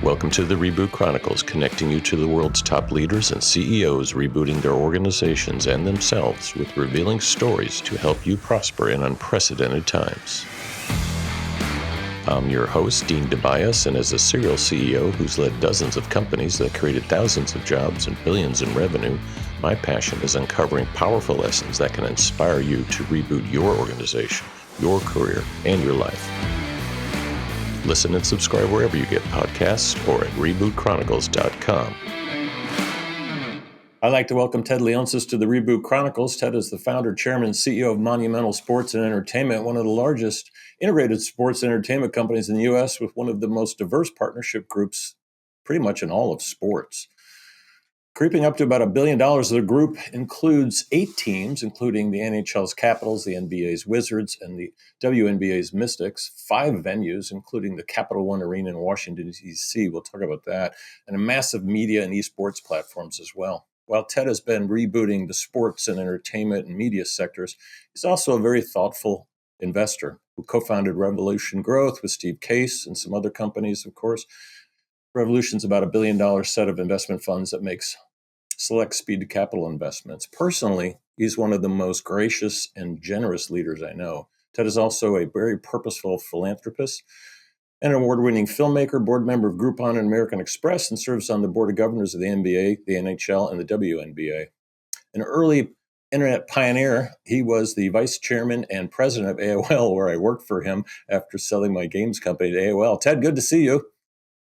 Welcome to the Reboot Chronicles, connecting you to the world's top leaders and CEOs rebooting their organizations and themselves with revealing stories to help you prosper in unprecedented times. I'm your host, Dean DeBias, and as a serial CEO who's led dozens of companies that created thousands of jobs and billions in revenue, my passion is uncovering powerful lessons that can inspire you to reboot your organization, your career, and your life. Listen and subscribe wherever you get podcasts or at rebootchronicles.com. I'd like to welcome Ted Leonsis to the Reboot Chronicles. Ted is the founder, chairman, and CEO of Monumental Sports and Entertainment, one of the largest integrated sports entertainment companies in the U.S. with one of the most diverse partnership groups pretty much in all of sports. Creeping up to about $1 billion, the group includes 8 teams, including the NHL's Capitals, the NBA's Wizards, and the WNBA's Mystics, 5 venues, including the Capital One Arena in Washington, D.C. We'll talk about that, and a massive media and esports platforms as well. While Ted has been rebooting the sports and entertainment and media sectors, he's also a very thoughtful investor who co-founded Revolution Growth with Steve Case and some other companies, of course. Revolution's about $1 billion set of investment funds that makes select speed to capital investments. Personally, he's one of the most gracious and generous leaders I know. Ted is also a very purposeful philanthropist, an award-winning filmmaker, board member of Groupon and American Express, and serves on the board of governors of the NBA, the NHL, and the WNBA. An early internet pioneer, he was the vice chairman and president of AOL, where I worked for him after selling my games company to AOL. Ted, good to see you.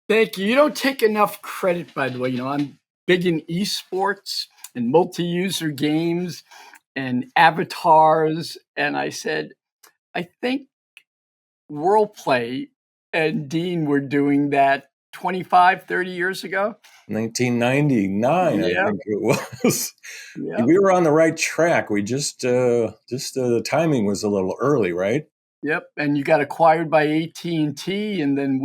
Thank you. You don't take enough credit, by the way. I'm big in esports and multi-user games and avatars. And I said, I think WorldPlay and Dean were doing that 25, 30 years ago. 1999, Yeah. I think it was. Yeah. We were on the right track. We just the timing was a little early, right? Yep. And you got acquired by AT&T, and then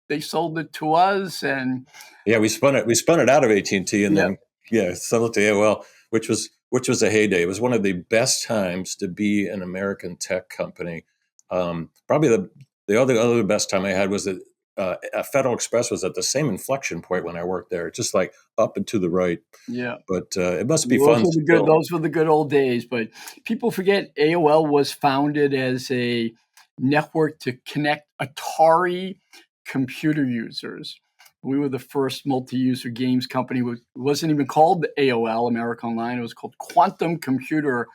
they sold it to us, and we spun it out of AT&T, and yep. then sold it to AOL, which was a heyday. It was one of the best times to be an American tech company. Probably the other best time I had was that Federal Express was at the same inflection point when I worked there, just like up and to the right. Yeah. But it must be fun. Those were the good old days. But people forget AOL was founded as a network to connect Atari computer users. We were the first multi-user games company. It wasn't even called AOL, America Online. It was called Quantum Computer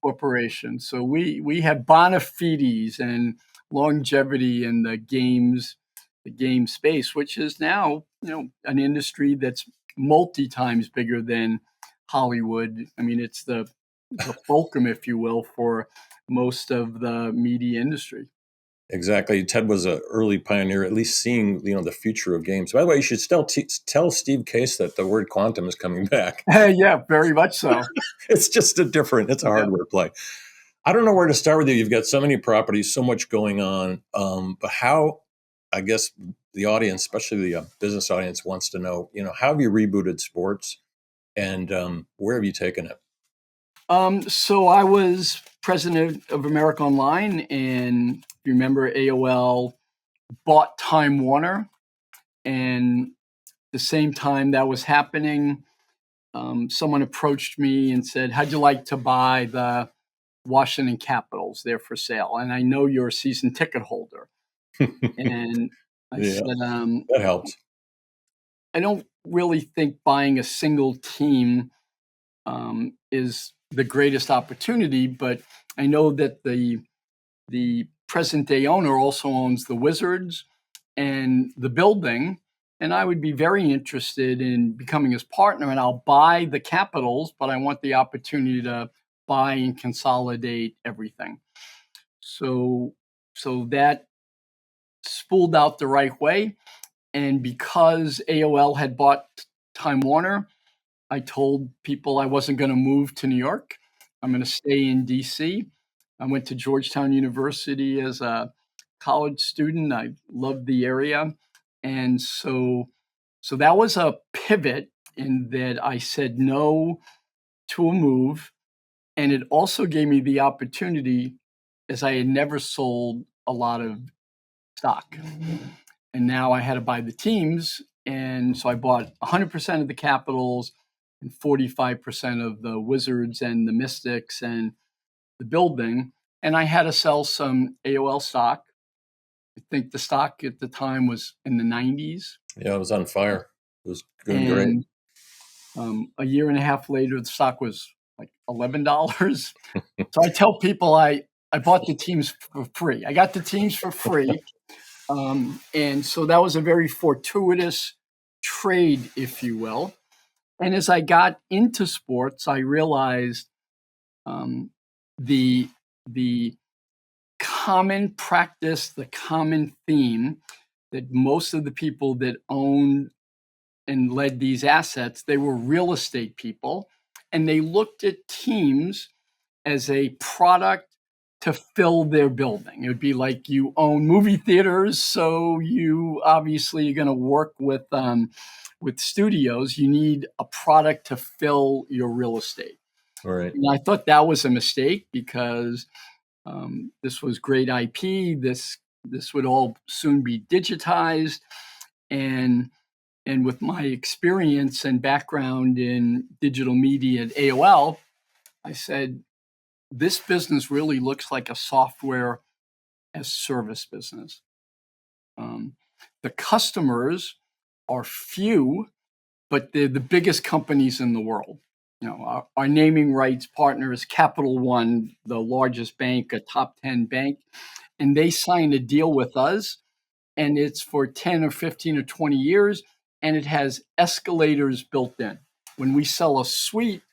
Corporation. So we had bona fides and longevity in the game space, which is now an industry that's multi-times bigger than Hollywood. I mean, it's the fulcrum, if you will, for most of the media industry. Exactly. Ted was an early pioneer, at least seeing the future of games. By the way, you should still tell Steve Case that the word quantum is coming back. Yeah, very much so. It's just it's a hardware play. I don't know where to start with you. You've got so many properties, so much going on. But how, I guess the audience, especially the business audience, wants to know, how have you rebooted sports, and where have you taken it? So I was president of America Online, and you remember AOL bought Time Warner, and the same time that was happening, someone approached me and said, "How'd you like to buy the Washington Capitals? They're for sale, and I know you're a season ticket holder." And I said, that helps. I don't really think buying a single team is the greatest opportunity, but I know that the present day owner also owns the Wizards and the building, and I would be very interested in becoming his partner, and I'll buy the Capitals, but I want the opportunity to buy and consolidate everything. So that spooled out the right way. And because AOL had bought Time Warner, I told people I wasn't going to move to New York. I'm going to stay in DC. I went to Georgetown University as a college student. I loved the area. And so that was a pivot in that I said no to a move. And it also gave me the opportunity, as I had never sold a lot of stock. now I had to buy the teams. And so I bought 100% of the Capitals and 45% of the Wizards and the Mystics and the building. And I had to sell some AOL stock. I think the stock at the time was in the 90s. Yeah, it was on fire. It was doing great. A year and a half later, the stock was like $11. So I tell people I bought the teams for free. I got the teams for free. And so that was a very fortuitous trade, if you will. And as I got into sports, I realized the common practice, the common theme that most of the people that owned and led these assets, they were real estate people, and they looked at teams as a product to fill their building. It would be like you own movie theaters, so you obviously you're going to work with studios. You need a product to fill your real estate. Right. And I thought that was a mistake because this was great IP. This would all soon be digitized, and with my experience and background in digital media at AOL, I said, this business really looks like a software as service business. The customers are few, but they're the biggest companies in the world. Our naming rights partner is Capital One, the largest bank, a top 10 bank, and they signed a deal with us, and it's for 10 or 15 or 20 years, and it has escalators built in. When we sell a suite,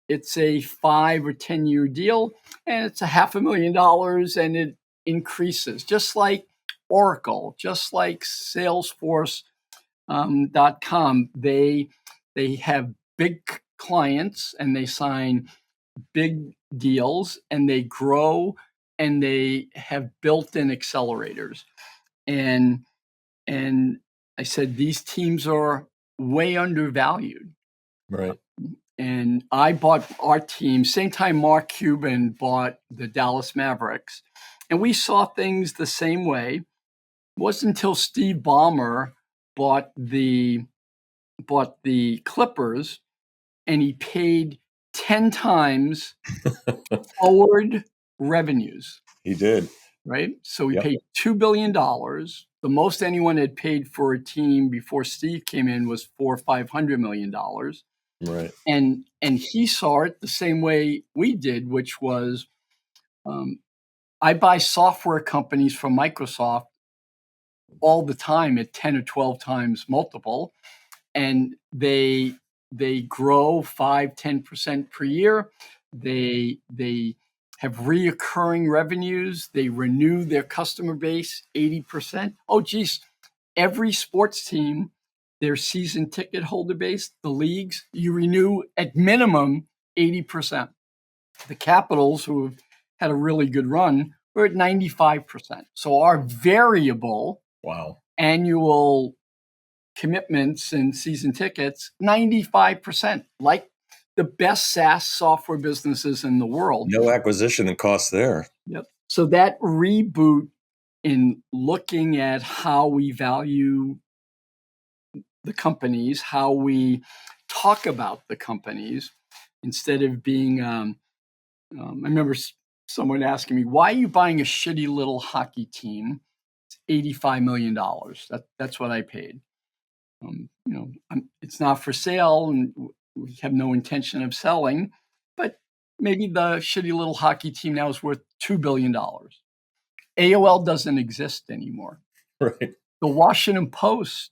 it's a 5 or 10-year deal, and it's $500,000, and it increases, just like Oracle, just like Salesforce.com. They have big clients, and they sign big deals, and they grow, and they have built-in accelerators. And I said, these teams are way undervalued. Right. And I bought our team, same time Mark Cuban bought the Dallas Mavericks. And we saw things the same way. It wasn't until Steve Ballmer bought the Clippers, and he paid 10 times forward revenues. He did. Right? So he paid $2 billion. The most anyone had paid for a team before Steve came in was $400 or $500 million. Right. And he saw it the same way we did, which was I buy software companies from Microsoft all the time at 10 or 12 times multiple, and they grow 5-10% per year. They have reoccurring revenues. They renew their customer base 80%. Oh, geez, every sports team, their season ticket holder base, the leagues, you renew at minimum 80%. The Capitals, who have had a really good run, we're at 95%. So our variable annual commitments and season tickets, 95%, like the best SaaS software businesses in the world. No acquisition and cost there. Yep. So that reboot in looking at how we value the companies, how we talk about the companies, instead of being, I remember someone asking me, why are you buying a shitty little hockey team? It's $85 million. That's what I paid. It's not for sale, and we have no intention of selling, but maybe the shitty little hockey team now is worth $2 billion. AOL doesn't exist anymore. Right. The Washington Post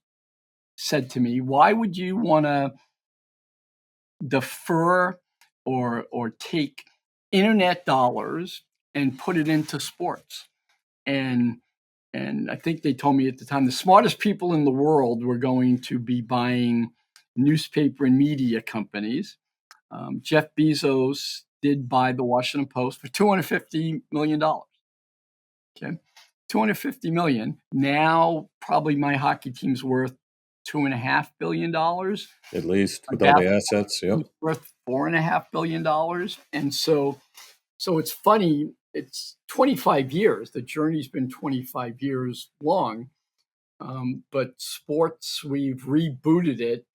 said to me, why would you want to defer or take internet dollars and put it into sports? And I think they told me at the time the smartest people in the world were going to be buying newspaper and media companies. Jeff Bezos did buy the Washington Post for $250 million. Okay, $250 million. Now, probably my hockey team's worth $2.5 billion. At least with all the assets. Yep. Worth $4.5 billion. And so it's funny. It's 25 years. The journey's been 25 years long. But sports, we've rebooted it.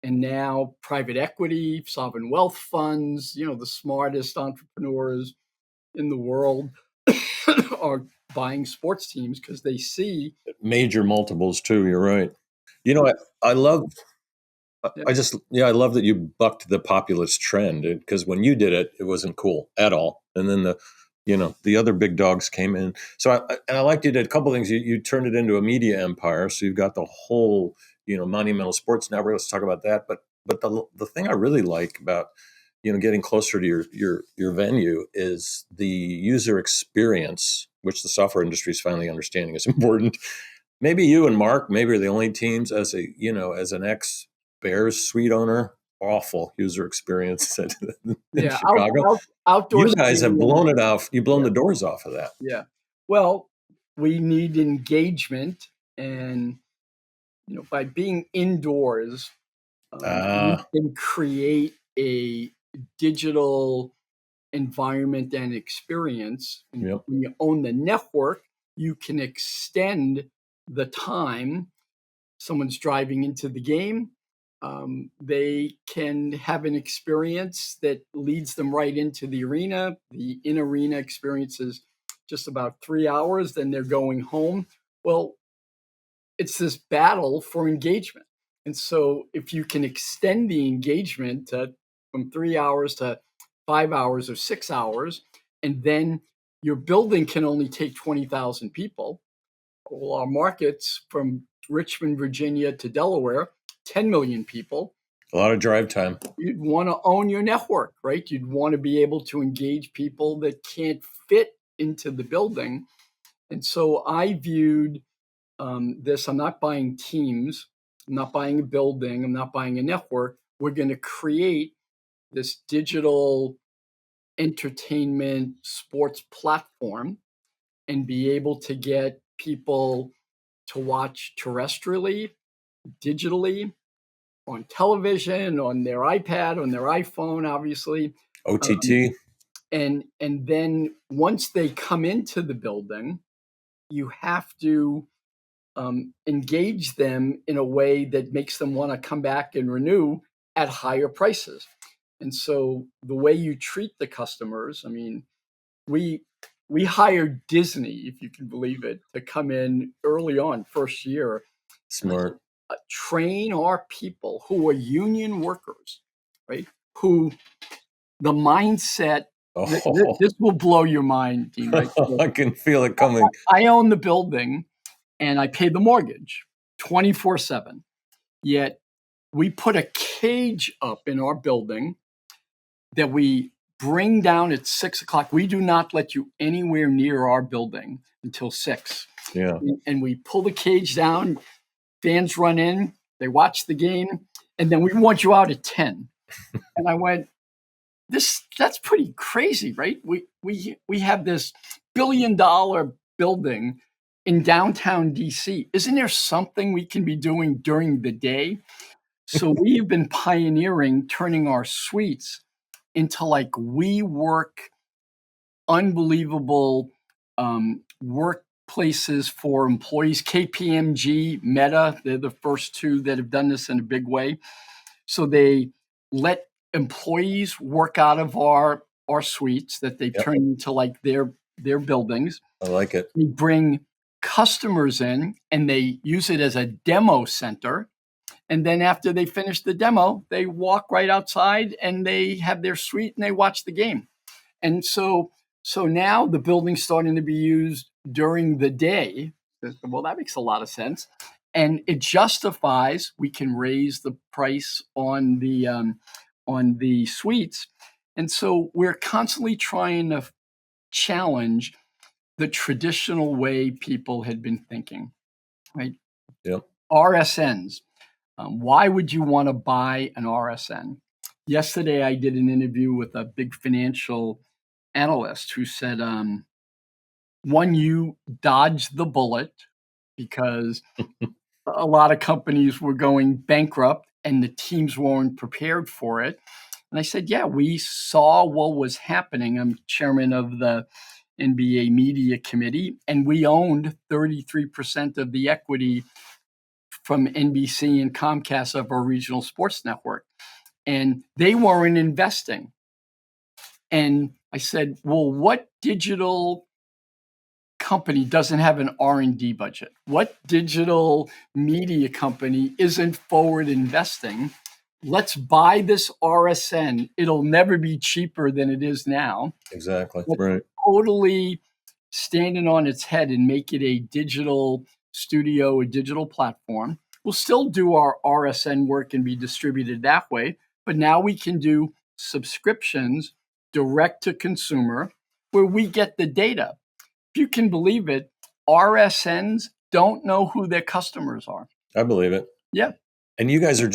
And now private equity, sovereign wealth funds, the smartest entrepreneurs in the world are buying sports teams because they see Major multiples too. You're right. I love. I love that you bucked the populist trend, because when you did it, it wasn't cool at all. And then the other big dogs came in. So I liked you did a couple things. You turned it into a media empire. So you've got the whole, Monumental Sports Network. Let's talk about that. But the thing I really like about, getting closer to your venue is the user experience, which the software industry is finally understanding is important. Maybe you and Mark maybe are the only teams as an ex Bears suite owner. Awful user experience in Chicago. Outdoor You guys have stadium. blown it off. You've blown Yeah. the doors off of that. Yeah. Well, we need engagement, and by being indoors, we can create a digital environment and experience. And Yep. when you own the network, you can extend the time someone's driving into the game. They can have an experience that leads them right into the arena. The in-arena experience is just about 3 hours, then they're going home. Well, it's this battle for engagement. And so if you can extend the engagement from 3 hours to 5 hours or 6 hours, and then your building can only take 20,000 people. Well, our markets from Richmond, Virginia to Delaware, 10 million people. A lot of drive time. You'd want to own your network, right? You'd want to be able to engage people that can't fit into the building. And so I viewed this. I'm not buying teams. I'm not buying a building. I'm not buying a network. We're going to create this digital entertainment sports platform and be able to get people to watch terrestrially, digitally, on television, on their iPad, on their iPhone, obviously. OTT. And then once they come into the building, you have to engage them in a way that makes them want to come back and renew at higher prices. And so the way you treat the customers, I mean, we hired Disney, if you can believe it, to come in early on, first year. Smart. Train our people who are union workers, right? Who the mindset, this will blow your mind, Dean. Right? I can feel it coming. I own the building and I pay the mortgage 24/7. Yet we put a cage up in our building that we bring down at 6:00. We do not let you anywhere near our building until 6. Yeah. And we pull the cage down, fans run in, they watch the game, and then we want you out at 10. And I went, that's pretty crazy, right? We have this $1 billion building in downtown DC. Isn't there something we can be doing during the day? So we have been pioneering turning our suites into like WeWork, unbelievable workplaces for employees. KPMG, Meta, they're the first two that have done this in a big way. So they let employees work out of our suites that they've turned into like their buildings. I like it. They bring customers in and they use it as a demo center. And then after they finish the demo, they walk right outside and they have their suite and they watch the game. And so now the building's starting to be used during the day. Well, that makes a lot of sense. And it justifies we can raise the price on the suites. And so we're constantly trying to challenge the traditional way people had been thinking, right? Yep. RSNs. Why would you want to buy an RSN? Yesterday, I did an interview with a big financial analyst who said, one, you dodged the bullet because a lot of companies were going bankrupt and the teams weren't prepared for it. And I said, yeah, we saw what was happening. I'm chairman of the NBA Media Committee, and we owned 33% of the equity from NBC and Comcast of our regional sports network, and they weren't investing. And I said, well, what digital company doesn't have an R&D budget? What digital media company isn't forward investing? Let's buy this RSN. It'll never be cheaper than it is now. Exactly. Let's Right. totally stand it on its head and make it a digital studio, a digital platform. We'll still do our RSN work and be distributed that way, but now we can do subscriptions direct to consumer where we get the data. If you can believe it, RSNs don't know who their customers are. I believe it. Yeah. And you guys are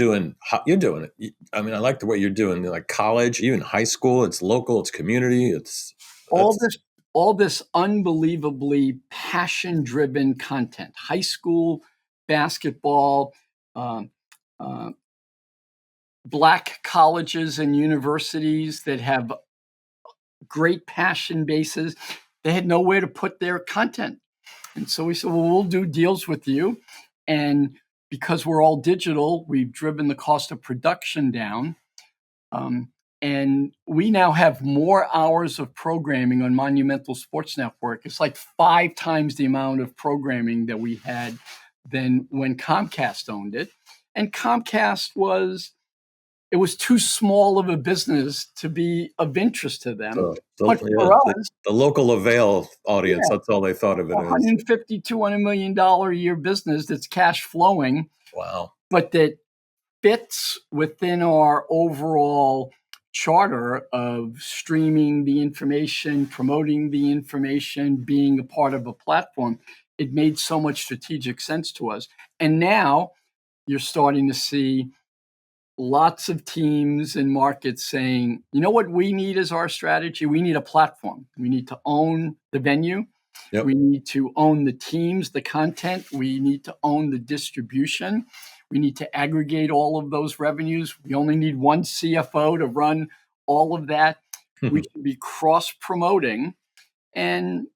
you're doing it. I mean, I like the way you're doing it, like college, even high school. It's local, it's community. All this unbelievably passion-driven content. High school basketball, um, uh, Black colleges and universities that have great passion bases. They had nowhere to put their content. And so we said, well, we'll do deals with you. And because we're all digital, we've driven the cost of production down. And we now have more hours of programming on Monumental Sports Network. It's like 5 times the amount of programming that we had than when Comcast owned it. And Comcast was too small of a business to be of interest to them. But for us, the local avail audience, that's all they thought of it as. $150, $200 million a year business that's cash flowing. Wow. But that fits within our overall charter of streaming the information, promoting the information, being a part of a platform. It made so much strategic sense to us. And now you're starting to see lots of teams and markets saying, you know what we need as our strategy? We need a platform. We need to own the venue. Yep. We need to own the teams, the content. We need to own the distribution. We need to aggregate all of those revenues. We only need one CFO to run all of that. We should be cross-promoting. And,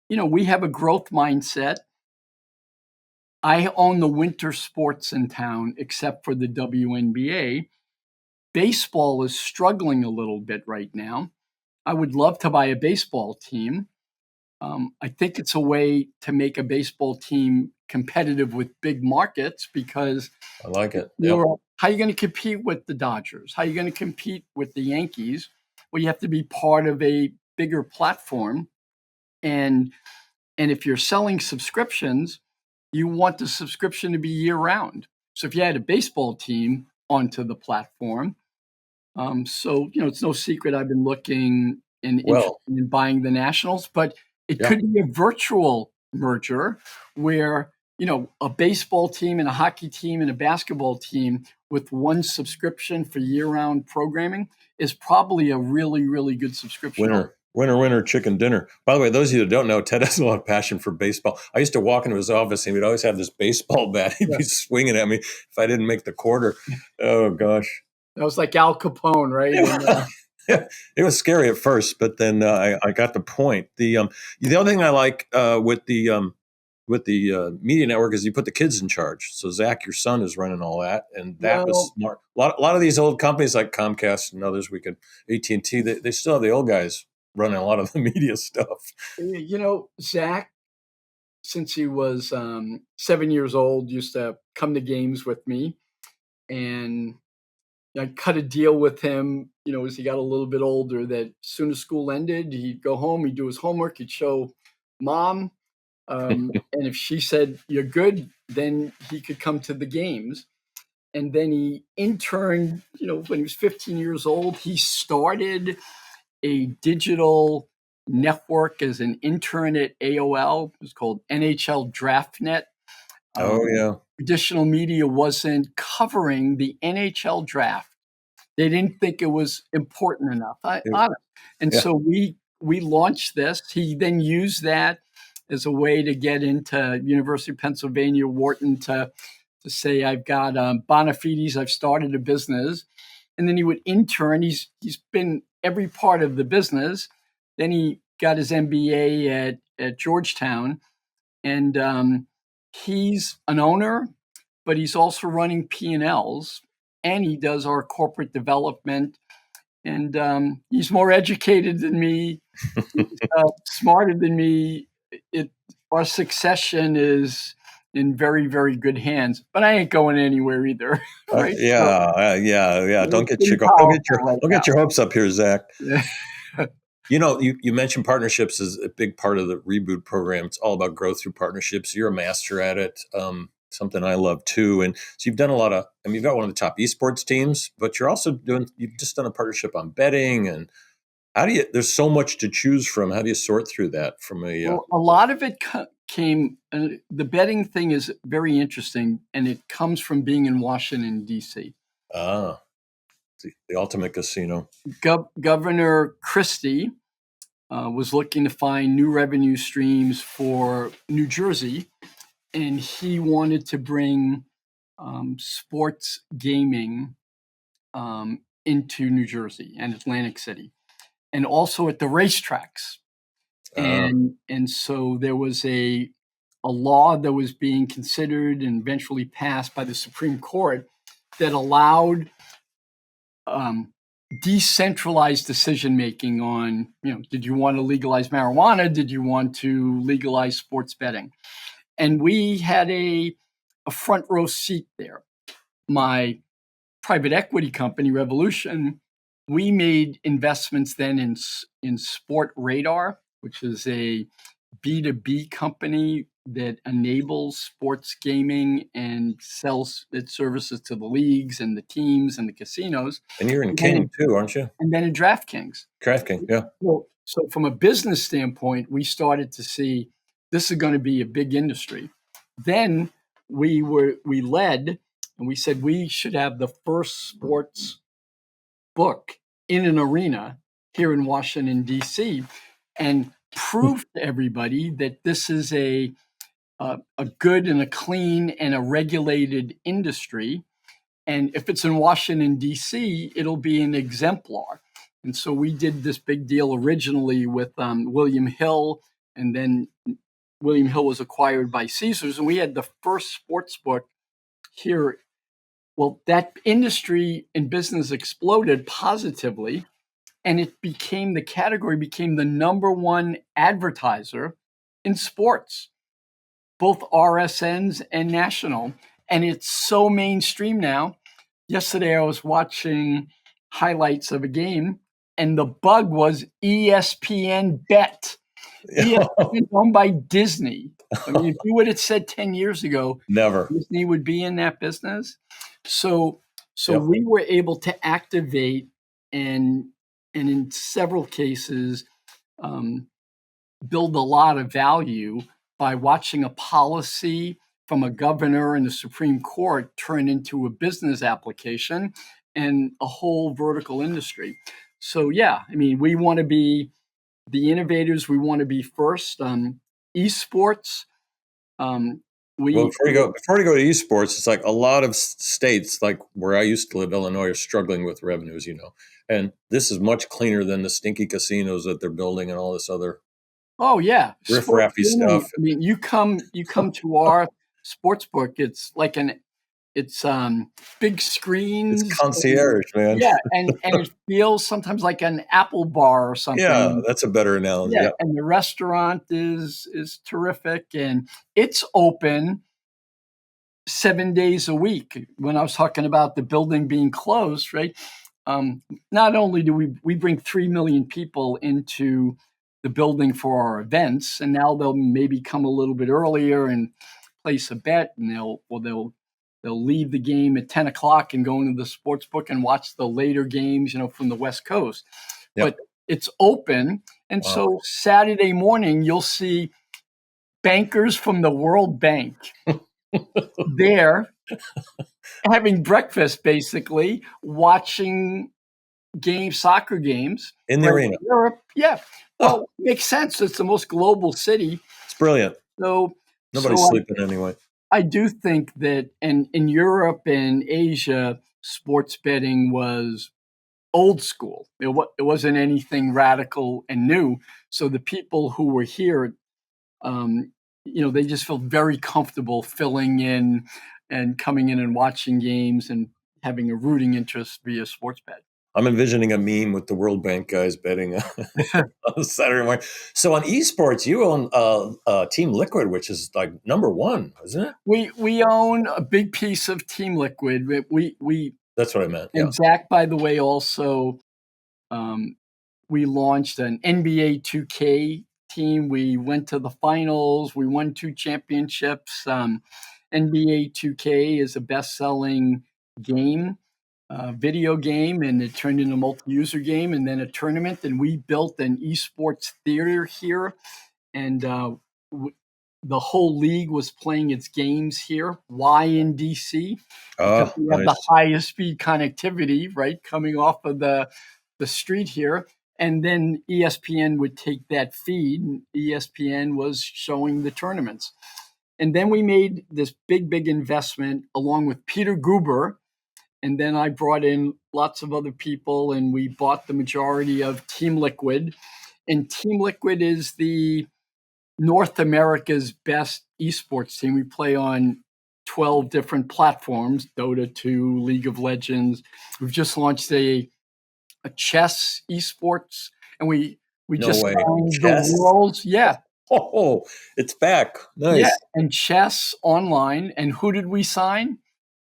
we have a growth mindset. I own the winter sports in town, except for the WNBA. Baseball is struggling a little bit right now. I would love to buy a baseball team. I think it's a way to make a baseball team competitive with big markets because I like it. How are you going to compete with the Dodgers? How are you going to compete with the Yankees? Well, you have to be part of a bigger platform. And if you're selling subscriptions, you want the subscription to be year round. So if you had a baseball team onto the platform, it's no secret I've been looking and interested in buying the Nationals, but it could be a virtual merger where, a baseball team and a hockey team and a basketball team with one subscription for year-round programming is probably a really, really good subscription. Winner, chicken dinner. By the way, those of you that don't know, Ted has a lot of passion for baseball. I used to walk into his office and he'd always have this baseball bat. He'd be swinging at me if I didn't make the quarter. Oh, gosh. That was like Al Capone, right? Yeah, it was scary at first, but then I got the point. The other thing I like with the media network is you put the kids in charge. So Zach, your son, is running all that, and that was smart. A lot of these old companies like Comcast and others, AT&T, they still have the old guys running a lot of the media stuff. Zach, since he was 7 years old, used to come to games with me, and I cut a deal with him, as he got a little bit older, that as soon as school ended, he'd go home, he'd do his homework, he'd show mom. And if she said, you're good, then he could come to the games. And then he interned, when he was 15 years old, he started a digital network as an intern at AOL. It was called NHL DraftNet. Traditional media wasn't covering the NHL draft. They didn't think it was important enough. So we launched this. He then used that as a way to get into University of Pennsylvania, Wharton, to say, I've got Bonafides, I've started a business. And then he would intern. He's been every part of the business. Then he got his MBA at Georgetown. And he's an owner. but he's also running P&Ls, and he does our corporate development. And he's more educated than me, he's, smarter than me. Our succession is in very, very good hands, but I ain't going anywhere either, right? So yeah. Don't it's get pretty your powerful right don't now. get your hopes up here, Zach. Yeah. You mentioned partnerships is a big part of the Reboot program. It's all about growth through partnerships. You're a master at it. Something I love too. And so you've done a lot of. I mean, you've got one of the top esports teams, but you've just done a partnership on betting. And how do you? There's so much to choose from. How do you sort through that from a? Well, a lot of it came. The betting thing is very interesting, and it comes from being in Washington D.C. Ah, the ultimate casino. Governor Christie was looking to find new revenue streams for New Jersey, and he wanted to bring sports gaming into New Jersey and Atlantic City, and also at the racetracks. Ah, And so there was a law that was being considered and eventually passed by the Supreme Court that allowed decentralized decision making on, did you want to legalize marijuana? Did you want to legalize sports betting? And we had a front row seat there. My private equity company, Revolution, we made investments then in Sport Radar, which is a B2B company that enables sports gaming and sells its services to the leagues and the teams and the casinos. and you're in King too, aren't you? And then in DraftKings. DraftKings, yeah. Well, so from a business standpoint, we started to see this is going to be a big industry. Then we led and we said we should have the first sports book in an arena here in Washington, D.C., and prove to everybody that this is a good and a clean and a regulated industry. And if it's in Washington, D.C., it'll be an exemplar. And so we did this big deal originally with William Hill, and then William Hill was acquired by Caesars, and we had the first sports book here. Well, that industry and business exploded positively, and the category became the number one advertiser in sports, both RSNs and national. And it's so mainstream now. Yesterday, I was watching highlights of a game, and the bug was ESPN Bet. ESPN owned by Disney. I mean, if you would have said 10 years ago, Never. Disney would be in that business. So Yep. we were able to activate and in several cases build a lot of value by watching a policy from a governor and the Supreme Court turn into a business application and a whole vertical industry. So yeah, I mean, we want to be the innovators. We want to be first. Esports. Well, before we go to esports, it's like a lot of states, like where I used to live, Illinois, are struggling with revenues, and this is much cleaner than the stinky casinos that they're building and all this other Oh yeah, riffraffy stuff. I mean, you come to our sports book. It's like it's big screens. It's concierge, man. Yeah, and it feels sometimes like an Apple bar or something. Yeah, that's a better analogy. Yeah, Yep. and the restaurant is terrific, and it's open 7 days a week. When I was talking about the building being closed, right? Not only do we bring 3 million people into the building for our events, and now they'll maybe come a little bit earlier and place a bet, and they'll leave the game at 10 o'clock and go into the sports book and watch the later games, from the West Coast. Yep. But it's open, and Wow. so Saturday morning you'll see bankers from the World Bank there having breakfast, basically watching soccer games In the arena. Europe. Yeah, well, makes sense. It's the most global city. It's brilliant. So Nobody's sleeping anyway. I do think that, and in Europe and Asia, sports betting was old school. It wasn't anything radical and new. So the people who were here, they just felt very comfortable filling in and coming in and watching games and having a rooting interest via Sportsbet. I'm envisioning a meme with the World Bank guys betting on Saturday morning. So on esports, you own Team Liquid, which is like number one, isn't it? We own a big piece of Team Liquid. We That's what I meant. and Yeah. Zach, by the way, also we launched an NBA 2K team. We went to the finals. We won 2 championships. NBA 2K is a best-selling game, video game, and it turned into a multi-user game and then a tournament. And we built an esports theater here, and the whole league was playing its games here. Why in DC? Because we have the highest speed connectivity, right, coming off of the street here. And then ESPN would take that feed, and ESPN was showing the tournaments. And then we made this big, big investment along with Peter Guber. And then I brought in lots of other people, and we bought the majority of Team Liquid. And Team Liquid is the North America's best esports team. We play on 12 different platforms, Dota 2, League of Legends. We've just launched a chess esports, and we just signed the world's, Oh, it's back. Nice. Yeah, and chess online. And who did we sign?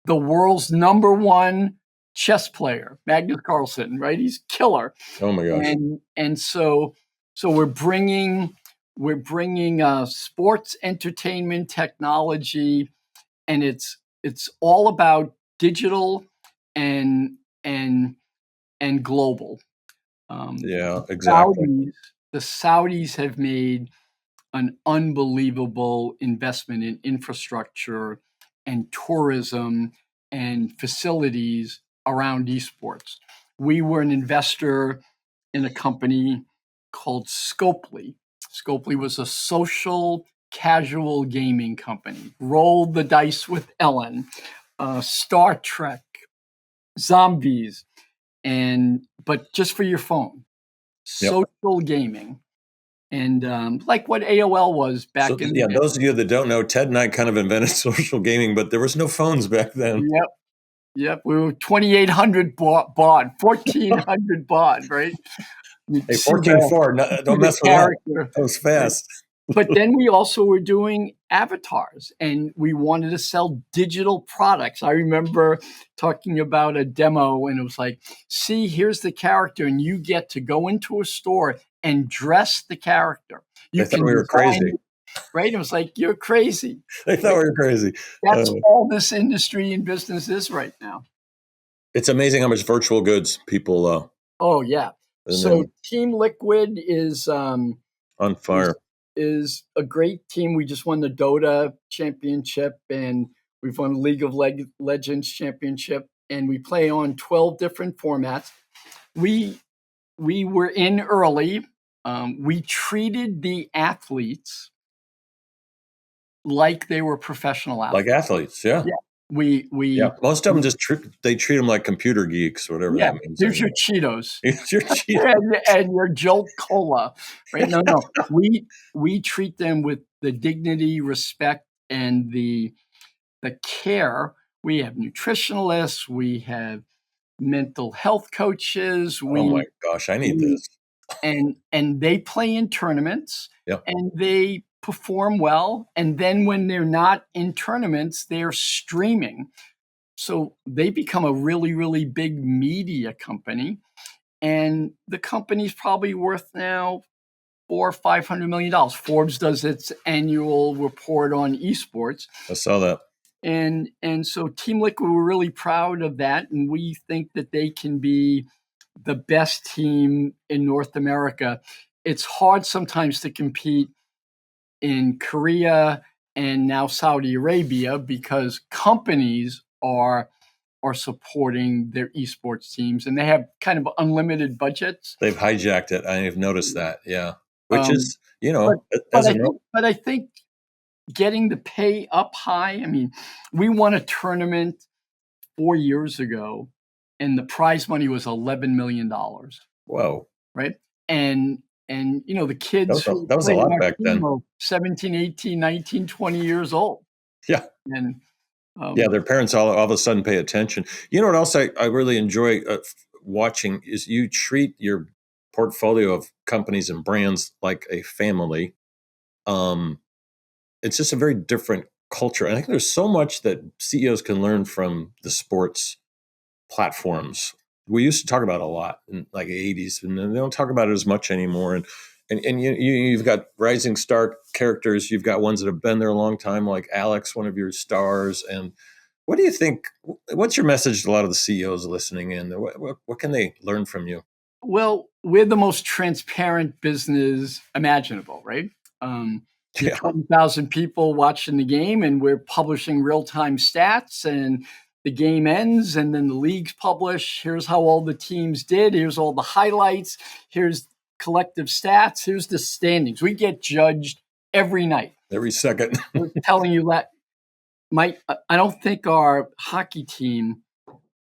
The world's number one chess player, Magnus Carlsen, right? He's killer. Oh my gosh. And so we're bringing sports entertainment technology, and it's all about digital and global. Yeah, exactly. The Saudis have made an unbelievable investment in infrastructure and tourism and facilities around esports. We were an investor in a company called Scopely. Scopely was a social casual gaming company. Rolled the dice with Ellen, Star Trek, zombies, but just for your phone. Social gaming. And like what AOL was back in the day. Those of you that don't know, Ted and I kind of invented social gaming, but there was no phones back then. Yep. We were 2,800 baud, 1,400 baud, right? Hey, 14.4, don't mess with that. That was fast. But then we also were doing avatars, and we wanted to sell digital products. I remember talking about a demo, and it was like, see, here's the character, and you get to go into a store and dress the character. They thought we were crazy. Right? It was like, you're crazy. They thought we were crazy. That's all this industry and business is right now. It's amazing how much virtual goods people... oh, yeah. So Team Liquid is... on fire. Is a great team. We just won the Dota championship, and we've won League of Legends championship, and we play on 12 different formats. We were in early. We treated the athletes like they were professional athletes. Like athletes, yeah. Most of them just they treat them like computer geeks or whatever that means. Here's your Cheetos. Here's your Cheetos. and your Jolt Cola. Right? No. We treat them with the dignity, respect, and the care. We have nutritionalists. We have mental health coaches. Oh my gosh, I need this. And they play in tournaments, and they perform well. And then when they're not in tournaments, they're streaming. So they become a really, really big media company. And the company's probably worth now $400 or $500 million. Forbes does its annual report on esports. I saw that. And so Team Liquid, we're really proud of that. And we think that they can be the best team in North America. It's hard sometimes to compete in Korea and now Saudi Arabia because companies are supporting their esports teams, and they have kind of unlimited budgets. They've hijacked it. I've noticed that. Yeah. Which is, but I think getting the pay up high. I mean, we won a tournament 4 years ago, and the prize money was $11 million. Whoa. Right. And the kids that was a lot back then. 17, 18, 19, 20 years old. Yeah. And Yeah, their parents all of a sudden pay attention. You know what else I really enjoy watching is you treat your portfolio of companies and brands like a family. Um, it's just a very different culture. I think there's so much that CEOs can learn from the sports platforms. We used to talk about it a lot in like the 80s, and they don't talk about it as much anymore. And you've got rising star characters. You've got ones that have been there a long time, like Alex, one of your stars. And what do you think? What's your message to a lot of the CEOs listening in? What can they learn from you? Well, we're the most transparent business imaginable, right? You have Yeah, 20,000 people watching the game, and we're publishing real-time stats, and the game ends, and then the leagues publish, here's how all the teams did, here's all the highlights, here's collective stats, here's the standings. We get judged every night. every second. We're telling you that I don't think our hockey team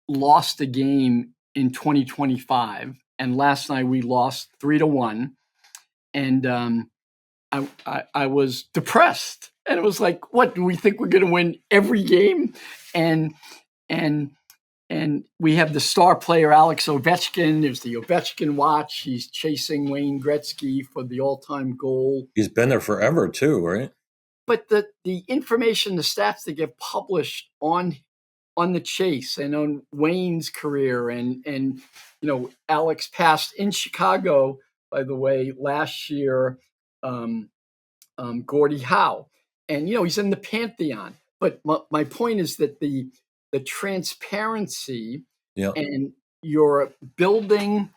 lost a game in 2025, and last night we lost 3-1, and I was depressed, and it was like, what do we think we're going to win every game? And and and we have the star player Alex Ovechkin. There's the Ovechkin watch. He's chasing Wayne Gretzky for the all-time goal. He's been there forever too, right? But the information, the stats that get published on the chase and on Wayne's career, and Alex passed in Chicago, by the way, last year, Gordie Howe, and he's in the pantheon. But my point is that the transparency, Yeah. and you're building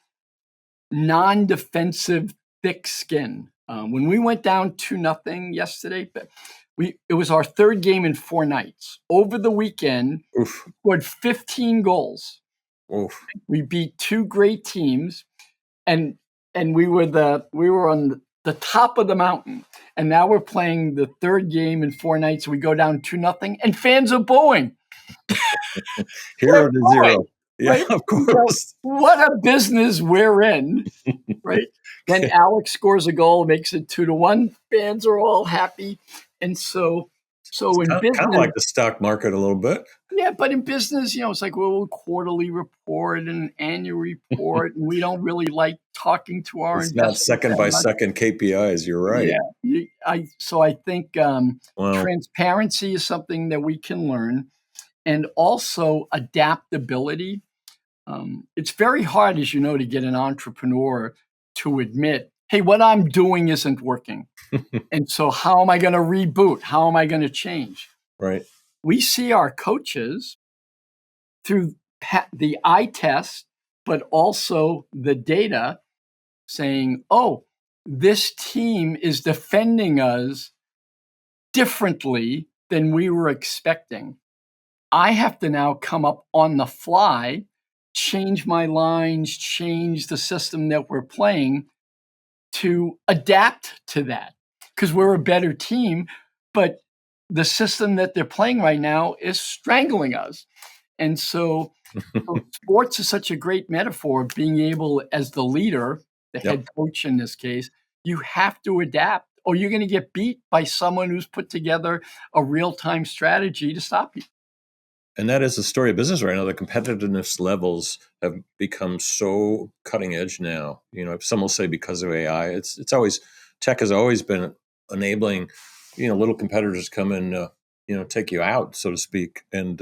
non-defensive thick skin. When we went down 2-0 yesterday, it was our third game in 4 nights. Over the weekend, Oof. we scored 15 goals. Oof. We beat 2 great teams, and we were on the top of the mountain. And now we're playing the third game in 4 nights. We go down 2-0, and fans are booing. Hero to zero. Yeah, Right? of course. What a business we're in, right? Then Alex scores a goal, makes it 2-1. Fans are all happy, and so in Kind business, of like the stock market a little bit. yeah. But in business, it's like, well, quarterly report and an annual report, and we don't really like talking to our It's not investors second that by much. second KPIs. You're right. Yeah, I think Well, transparency is something that we can learn, and also adaptability. It's very hard, as you know, to get an entrepreneur to admit, hey, what I'm doing isn't working. And so how am I going to reboot? How am I going to change? right. We see our coaches through the eye test, but also the data saying, oh, this team is defending us differently than we were expecting. I have to now come up on the fly, change my lines, change the system that we're playing to adapt to that, because we're a better team, but the system that they're playing right now is strangling us. And so sports is such a great metaphor, being able, as the leader, the Yep. head coach in this case, you have to adapt, or you're going to get beat by someone who's put together a real-time strategy to stop you. And that is the story of business right now. The competitiveness levels have become so cutting edge now. Some will say because of AI. It's always, tech has always been enabling, little competitors come and take you out, so to speak. And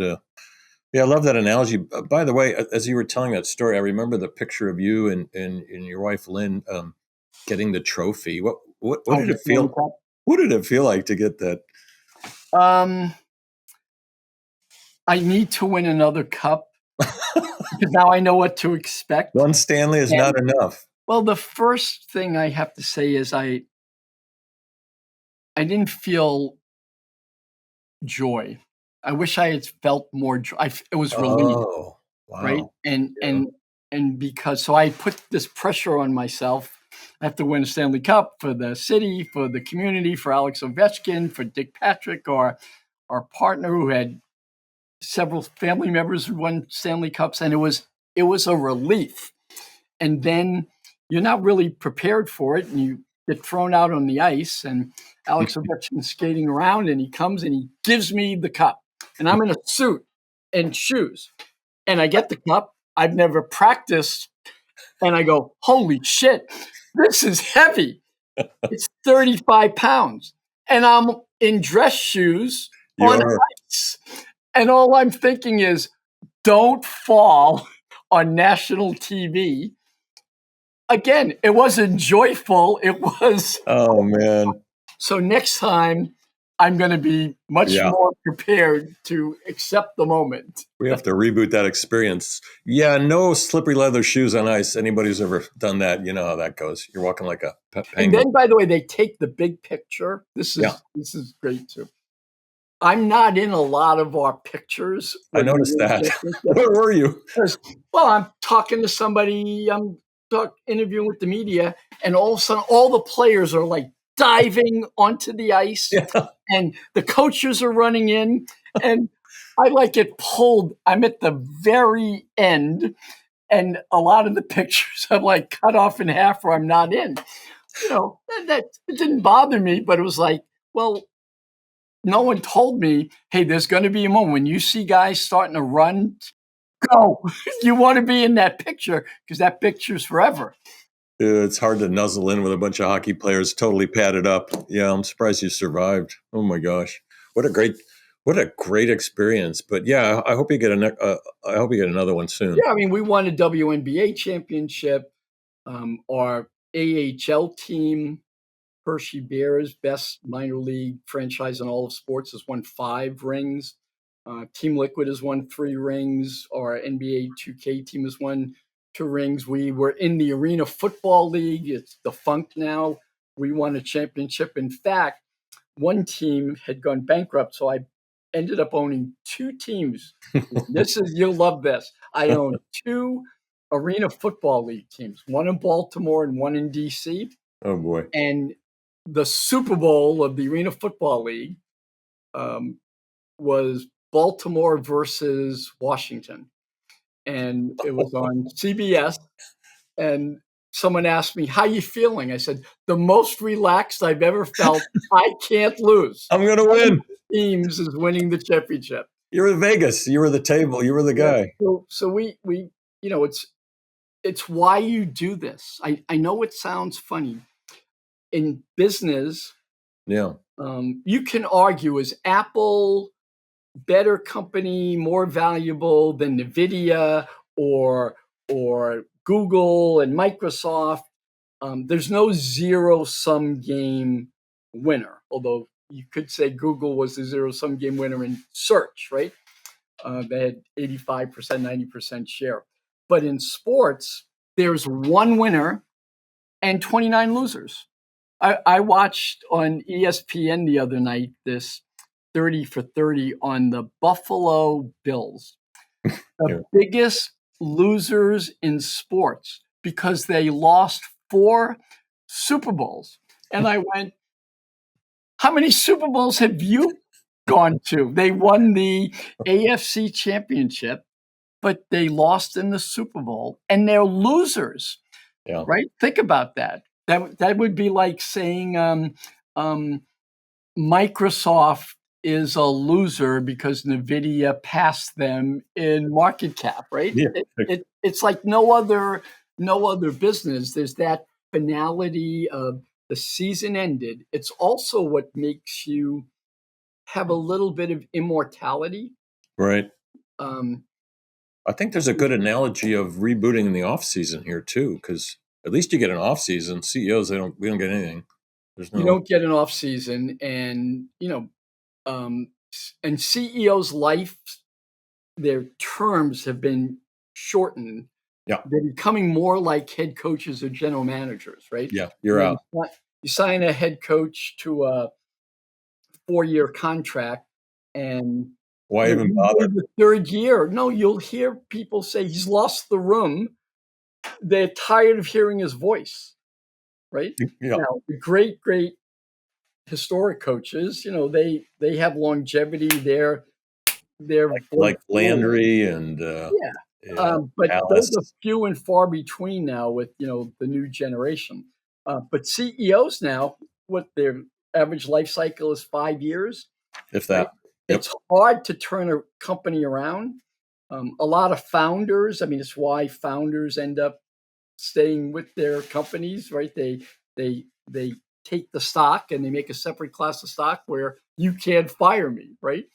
yeah, I love that analogy. By the way, as you were telling that story, I remember the picture of you and your wife Lynn getting the trophy. What did it feel? What did it feel like to get that? I need to win another cup because now I know what to expect. One Stanley is not enough. Well, the first thing I have to say is I didn't feel joy. I wish I had felt more joy. It was relief, Oh, wow. right? And because I put this pressure on myself. I have to win a Stanley Cup for the city, for the community, for Alex Ovechkin, for Dick Patrick, our partner who had several family members who won Stanley Cups, and it was a relief. And then you're not really prepared for it, and you get thrown out on the ice, and Alex Ovechkin's skating around, and he comes and he gives me the cup. and I'm in a suit and shoes, and I get the cup. I've never practiced, and I go, holy shit, this is heavy. It's 35 pounds, and I'm in dress shoes You on are. ice, and all I'm thinking is, don't fall on national TV. Again, it wasn't joyful. It was. Oh man. So next time, I'm going to be much Yeah. more prepared to accept the moment. We have to reboot that experience. Yeah, no slippery leather shoes on ice. Anybody who's ever done that, you know how that goes. You're walking like a And penguin. then, by the way, they take the big picture. This is great too. I'm not in a lot of our pictures. I noticed that. Where were you? Well, I'm talking to somebody. I'm interviewing with the media, and all of a sudden, all the players are like diving onto the ice, Yeah. and the coaches are running in, and I like get pulled. I'm at the very end, and a lot of the pictures I'm like cut off in half, or I'm not in. That it didn't bother me, but it was like, well, no one told me, hey, there's going to be a moment when you see guys starting to run, go. You want to be in that picture because that picture's forever. It's hard to nuzzle in with a bunch of hockey players totally padded up. Yeah, I'm surprised you survived. Oh my gosh, what a great experience. But yeah, I hope you get I hope you get another one soon. Yeah, I mean, we won a WNBA championship. Our AHL team, Hershey Bears, best minor league franchise in all of sports, has won 5 rings. Team Liquid has won 3 rings. Our NBA 2K team has won 2 rings. We were in the Arena Football League. It's defunct now. We won a championship. In fact, one team had gone bankrupt, so I ended up owning 2 teams. You'll love this. I own 2 Arena Football League teams, one in Baltimore and one in DC. Oh boy. And the Super Bowl of the Arena Football League was Baltimore versus Washington. And it was on CBS. And someone asked me, how you feeling? I said, the most relaxed I've ever felt. I can't lose. I'm going to win. Teams is winning the championship. You were Vegas. You were the table. You were the guy. Yeah. So we it's why you do this. I know it sounds funny. In business, Yeah. You can argue, is Apple better company, more valuable than NVIDIA or Google and Microsoft? There's no zero-sum game winner, although you could say Google was the zero-sum game winner in search, right? They had 85%, 90% share. But in sports, there's one winner and 29 losers. I watched on ESPN the other night this 30 for 30 on the Buffalo Bills, the biggest losers in sports because they lost 4 Super Bowls. And I went, how many Super Bowls have you gone to? They won the AFC championship, but they lost in the Super Bowl, and they're losers. Yeah. Right? Think about that. That would be like saying Microsoft is a loser because NVIDIA passed them in market cap, right? Yeah. It's like no other business. There's that finality of the season ended. It's also what makes you have a little bit of immortality. Right. Um, I think there's a good analogy of rebooting in the off season here too, because at least you get an off season. CEOs, we don't get anything. You don't get an off season, and and CEOs' life, their terms have been shortened. Yeah. They're becoming more like head coaches or general managers, right? Yeah, you're out. You sign a head coach to a 4-year contract, and why even bother? The 3rd year, no, you'll hear people say he's lost the room. They're tired of hearing his voice, right? Yeah. Now, the great historic coaches, they have longevity. They're like Landry and but Alice. those are few and far between now with the new generation. But CEOs now, what their average life cycle is 5 years, if that. Right? It's hard to turn a company around. A lot of founders, I mean, it's why founders end up staying with their companies, right? They take the stock and they make a separate class of stock where you can't fire me, right?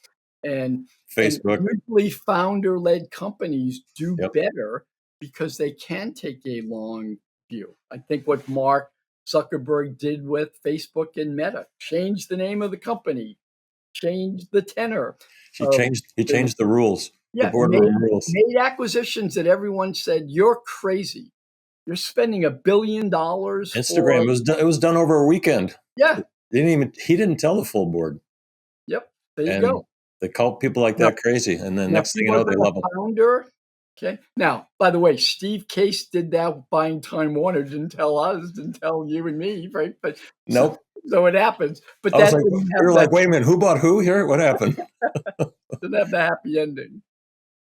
And Facebook. usually founder-led companies do Yep. better because they can take a long view. I think what Mark Zuckerberg did with Facebook and Meta, changed the name of the company, changed the tenor He of changed the rules, the yeah, boardroom rules. made acquisitions that everyone said, "You're crazy. You're spending $1 billion for." Instagram it was done over a weekend. Yeah, He didn't tell the full board, yep, there you and go. they call people like Now that crazy, and then now if next he thing you know, they wasn't love them. a founder, okay? Now, by the way, Steve Case did that buying Time Warner, didn't tell us, didn't tell you and me, right? But Nope. so it happens, but I was that like, didn't we have were like, wait a minute, who bought who here? What happened? the happy ending.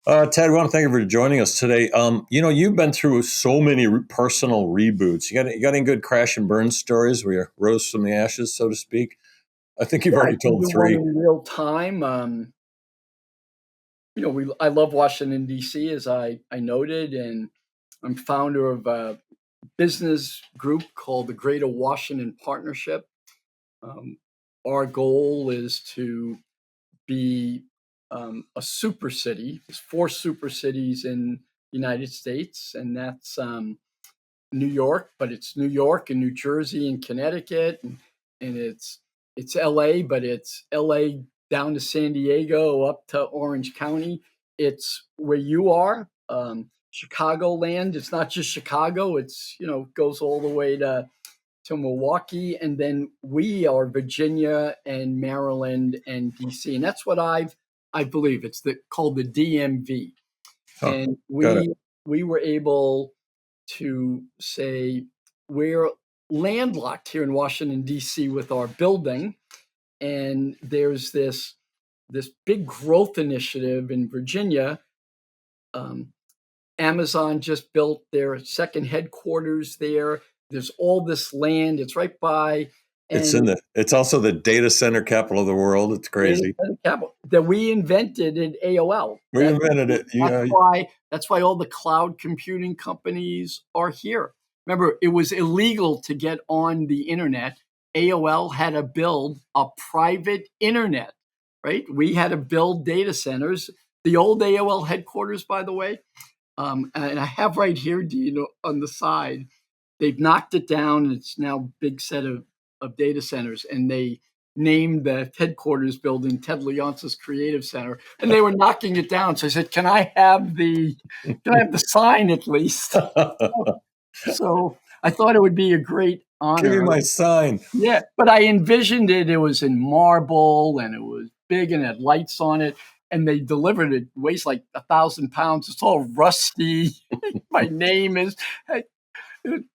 Ted, we want to thank you for joining us today. You've been through so many personal reboots. You got any good crash and burn stories where you rose from the ashes, so to speak? I think you've Yeah, I already can told do one three. in real time. I love Washington, D.C., as I noted, and I'm founder of a business group called the Greater Washington Partnership. Um, our goal is to be a super city. There's 4 super cities in the United States, and that's New York, but it's New York and New Jersey and Connecticut, and it's L.A., but it's L.A. down to San Diego, up to Orange County. It's where you are, Chicagoland. It's not just Chicago. It's goes all the way to Milwaukee, and then we are Virginia and Maryland and DC, and that's what I believe it's called the DMV, Huh, and got it. we were able to say we're landlocked here in Washington D.C. with our building, and there's this big growth initiative in Virginia. Um, Amazon just built their second headquarters there. There's all this land. It's right by, and It's also the data center capital of the world. It's crazy. that we invented in AOL. We invented it. That's why all the cloud computing companies are here. Remember, it was illegal to get on the internet. AOL had to build a private internet, right? We had to build data centers. The old AOL headquarters, by the way, and I have right here, Dean, on the side, they've knocked it down, and it's now a big set of data centers, and they named the headquarters building Ted Leonsis Creative Center, and they were knocking it down. So I said, "Can I have the sign at least?" So I thought it would be a great Give me honor. my sign. Yeah, but I envisioned it. It was in marble, and it was big, and it had lights on it. And they delivered it. Weighs like 1,000 pounds. It's all rusty. My name is. It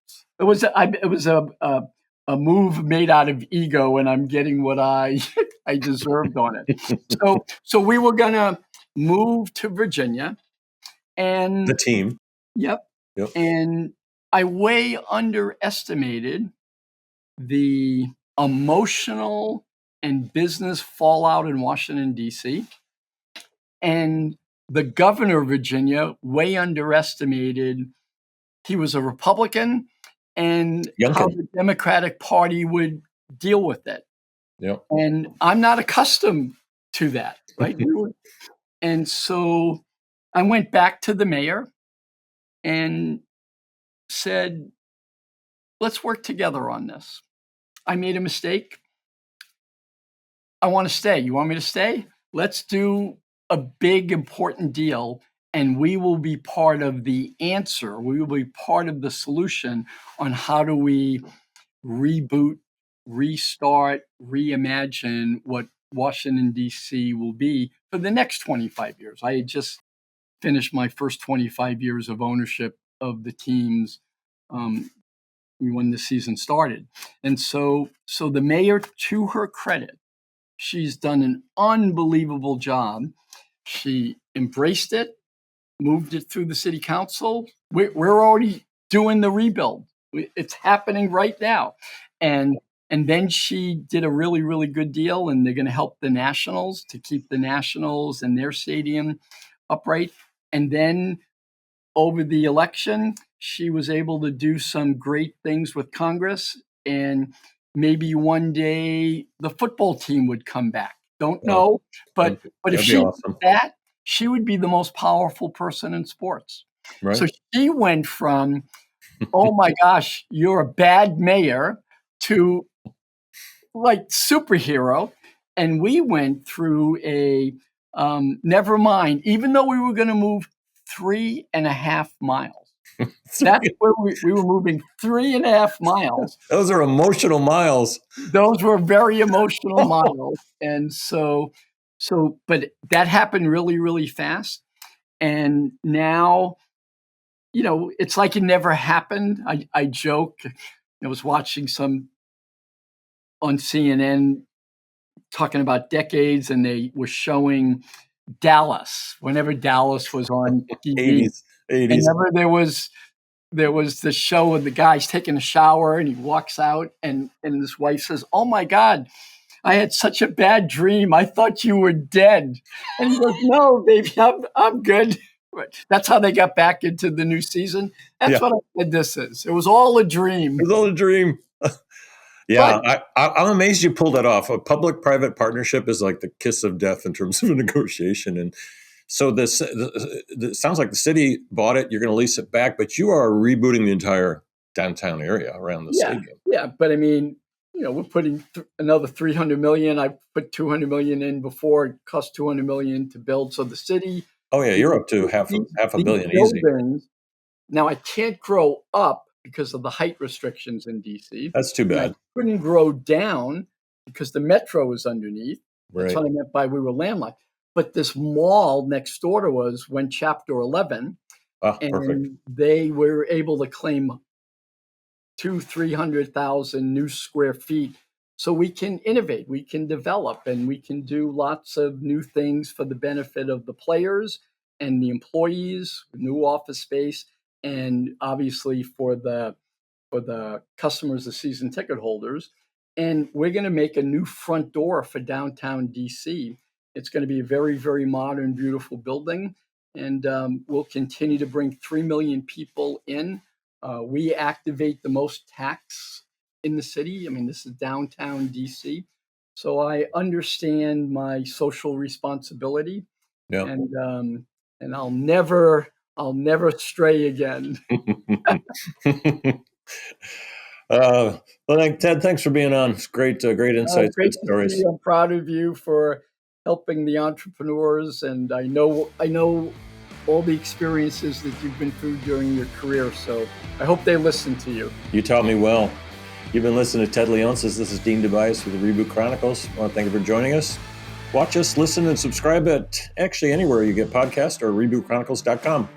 was. It was a move made out of ego, and I'm getting what I I deserved on it. So we were gonna move to Virginia, The and team. yep, Yep. and I way underestimated the emotional and business fallout in Washington, D.C. And the governor of Virginia way underestimated. He was a Republican, and how Youngkin. the Democratic Party would deal with it. Yep. And I'm not accustomed to that, right? And so I went back to the mayor and said, let's work together on this. I made a mistake. I want to stay. You want me to stay? Let's do a big, important deal, and we will be part of the answer. We will be part of the solution on how do we reboot, restart, reimagine what Washington, D.C. will be for the next 25 years. I had just finished my first 25 years of ownership of the teams when the season started. And so the mayor, to her credit, she's done an unbelievable job. She embraced it, moved it through the city council. We're already doing the rebuild. It's happening right now. And And then she did a really, really good deal, and they're going to help the Nationals to keep the Nationals and their stadium upright. And then over the election, she was able to do some great things with Congress, and maybe one day the football team would come back. Don't know, but if that'd she be did awesome. that, she would be the most powerful person in sports. Right. So she went from, oh my gosh, you're a bad mayor, to like superhero. And we went through a never mind, even though we were going to move 3.5 miles. That's where we were moving 3.5 miles. Those are emotional miles. Those were very emotional miles. And but that happened really, really fast. And now, it's like it never happened. I joke. I was watching some on CNN talking about decades, and they were showing Dallas whenever Dallas was on TV. 80s. Whenever there was the show of the guy's taking a shower and he walks out and his wife says, "Oh my God, I had such a bad dream. I thought you were dead." And he goes, "No, baby, I'm good." That's how they got back into the new season. That's what I said this is. It was all a dream. It was all a dream. Yeah, I'm amazed you pulled that off. A public-private partnership is like the kiss of death in terms of a negotiation. And so this sounds like the city bought it. You're going to lease it back, but you are rebooting the entire downtown area around the stadium. Yeah, but I mean, we're putting another $300 million. I put $200 million in before. It cost $200 million to build. So the city. Oh yeah, you're up to half a billion easy. Now I can't grow up because of the height restrictions in DC. That's too bad. I couldn't grow down because the metro is underneath. Right. That's what I meant by we were landlocked. But this mall next door to us went Chapter 11, and perfect. they were able to claim 200,000-300,000 new square feet. So we can innovate, we can develop, and we can do lots of new things for the benefit of the players and the employees, new office space, and obviously for the customers, the season ticket holders. And we're going to make a new front door for downtown DC. It's going to be a very, very modern, beautiful building, and we'll continue to bring 3 million people in. We activate the most tax in the city. I mean, this is downtown DC. So I understand my social responsibility, and I'll never stray again. Well, Ted, thanks for being on. It's great insights, Great good stories. I'm proud of you for helping the entrepreneurs, and I know all the experiences that you've been through during your career. So I hope they listen to you. You taught me well. You've been listening to Ted Leonsis. This is Dean Tobias with the Reboot Chronicles. I want to thank you for joining us. Watch us, listen, and subscribe at actually anywhere you get podcasts or rebootchronicles.com.